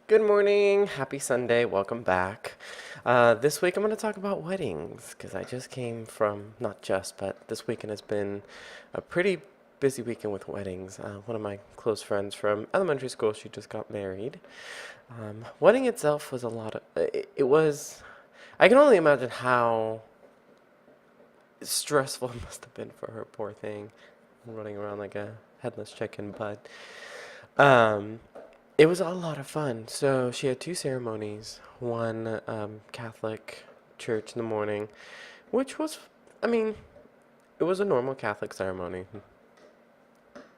Good morning. Happy Sunday. Welcome back. This week I'm going to talk about weddings because I just came from, not just, but this weekend has been a pretty busy weekend with weddings. One of my close friends from elementary school, she just got married. Wedding itself was a lot of, it was, I can only imagine how stressful it must have been for her, poor thing, running around like a headless chicken, but um, it was a lot of fun. So she had two ceremonies. One Catholic church in the morning, which was, I mean, it was a normal Catholic ceremony,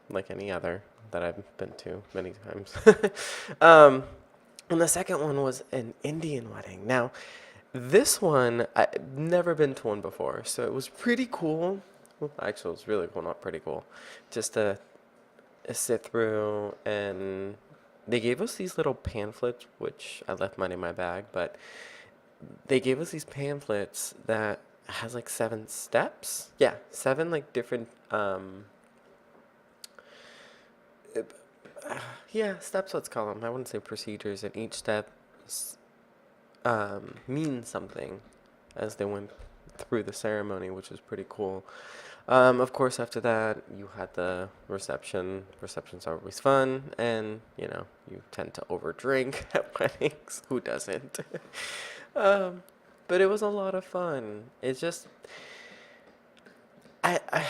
like any other that I've been to many times. um, and the second one was an Indian wedding. Now, this one, I've never been to one before, so it was pretty cool. Well, actually, it was really cool, not pretty cool. Just to sit through, and they gave us these little pamphlets, which I left mine in my bag, but they gave us these pamphlets that has like 7 steps. Yeah, seven like different yeah, steps, let's call them. I wouldn't say procedures, and each step means something as they went through the ceremony, which was pretty cool. Of course, after that, you had the reception. Receptions are always fun, and you tend to overdrink at weddings. Who doesn't? um, but it was a lot of fun. It's just, I, I,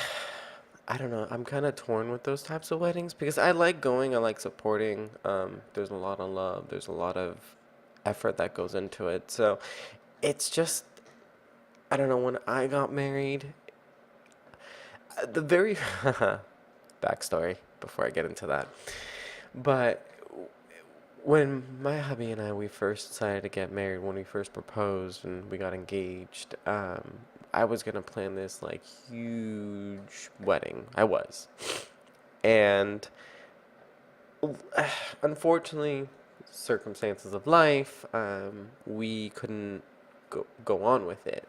I don't know. I'm kind of torn with those types of weddings because I like going. I like supporting. There's a lot of love. There's a lot of effort that goes into it. So it's just, I don't know. When I got married, the very backstory before I get into that. But when my hubby and I we first decided to get married, when we first proposed and we got engaged, I was gonna plan this like huge wedding. I was, and unfortunately, circumstances of life, we couldn't go on with it.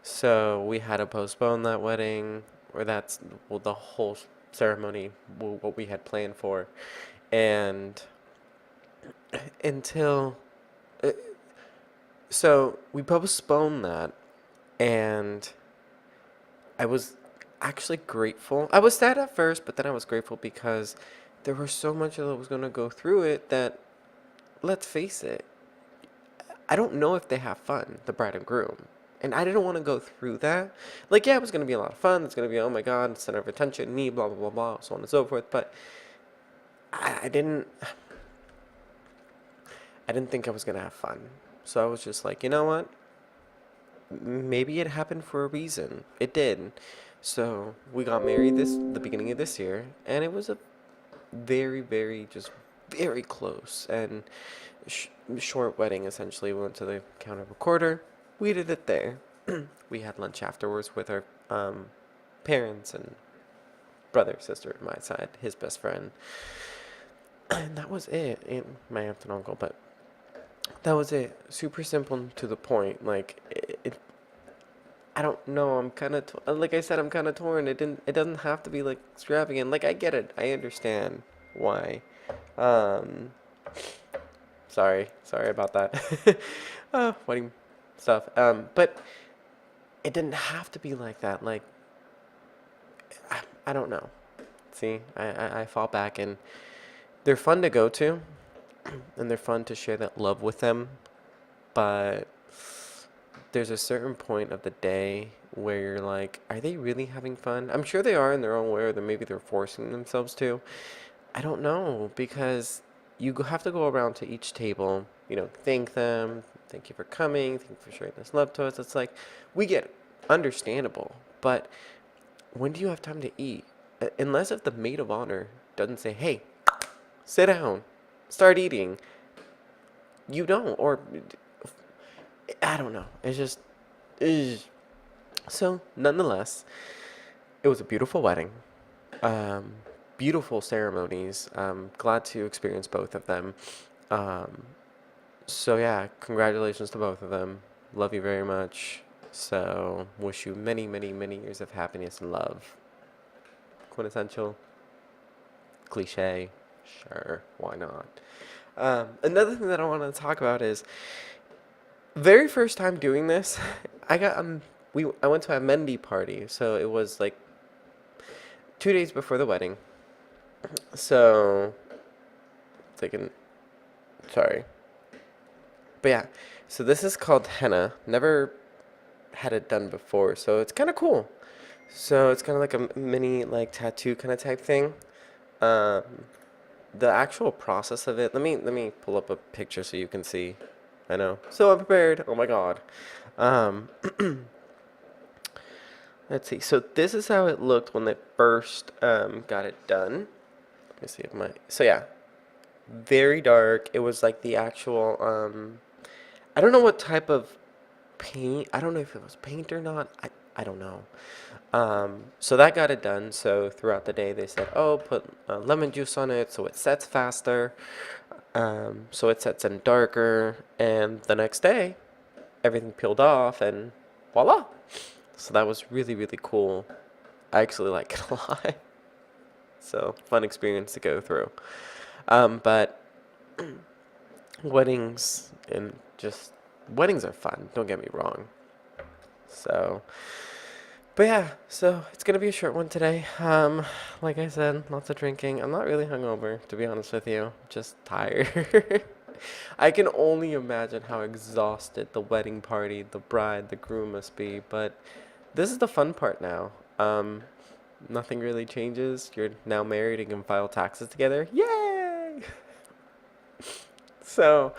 So we had to postpone that wedding, or that's well, the whole ceremony, what we had planned for, and until uh, so we postponed that, and I was actually grateful. I was sad at first, but then I was grateful because there was so much that was gonna go through it that, let's face it, I don't know if they have fun, the bride and groom. And I didn't want to go through that. Like, yeah, it was going to be a lot of fun. It's going to be, oh my God, center of attention, me, blah, blah, blah, blah, so on and so forth. But I didn't think I was going to have fun. So I was just like, you know what? Maybe it happened for a reason. It did. So we got married the beginning of this year, and it was a very, very, just very close and sh short wedding. Essentially, we went to the counter recorder. We did it there. We had lunch afterwards with our parents and brother, sister, my side, his best friend, and that was it. And my aunt and uncle, but that was it. Super simple and to the point. Like I don't know. I'm kind of like I said. I'm kind of torn. It didn't. It doesn't have to be like extravagant. Like I get it. I understand why. Um, sorry about that. Wedding stuff. But it didn't have to be like that. Like I don't know. See, I fall back, and they're fun to go to, and they're fun to share that love with them. But there's a certain point of the day where you're like, are they really having fun? I'm sure they are in their own way, or maybe they're forcing themselves to. I don't know because have to go around to each table, thank them, thank you for coming, thank you for showing this love to us. It's like we get understandable, but when do you have time to eat? Unless if the maid of honor doesn't say, "Hey, sit down, start eating," you don't, or I don't know. It's just, ugh. So nonetheless, it was a beautiful wedding. Um, Beautiful ceremonies. Glad to experience both of them. Um, so yeah, congratulations to both of them. Love you very much. So wish you many, many, many years of happiness and love. Quintessential, cliche, sure, why not? Another thing that I want to talk about is very first time doing this. I got I went to a Mendy party, so it was like 2 days before the wedding. So thinking, sorry, but yeah. So this is called henna. Never had it done before, so it's kind of cool. So it's kind of like a mini like tattoo kind of type thing. Um, the actual process of it. Let me pull up a picture so you can see. I know, so unprepared. Oh my god. Um, let's see. So this is how it looked when they first got it done. Let me see if my. So yeah, very dark. It was like the actual. I don't know what type of paint. I don't know if it was paint or not. I don't know. So that got it done. So throughout the day, they said, "Oh, put lemon juice on it so it sets faster." So it sets in darker, and the next day, everything peeled off, and voila! So that was really really cool. I actually like it a lot. So fun experience to go through. But weddings and just weddings are fun. Don't get me wrong. So, but yeah, so it's gonna be a short one today. Like I said, lots of drinking. I'm not really hungover, to be honest with you. Just tired. I can only imagine how exhausted the wedding party, the bride, the groom must be. But this is the fun part now. Nothing really changes. You're now married and can file taxes together. Yay! So,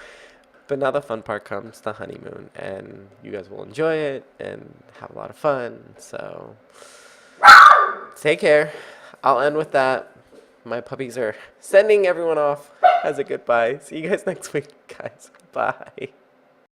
but now the fun part comes, the honeymoon, and you guys will enjoy it and have a lot of fun. So, take care. I'll end with that. My puppies are sending everyone off as a goodbye. See you guys next week, guys. Bye.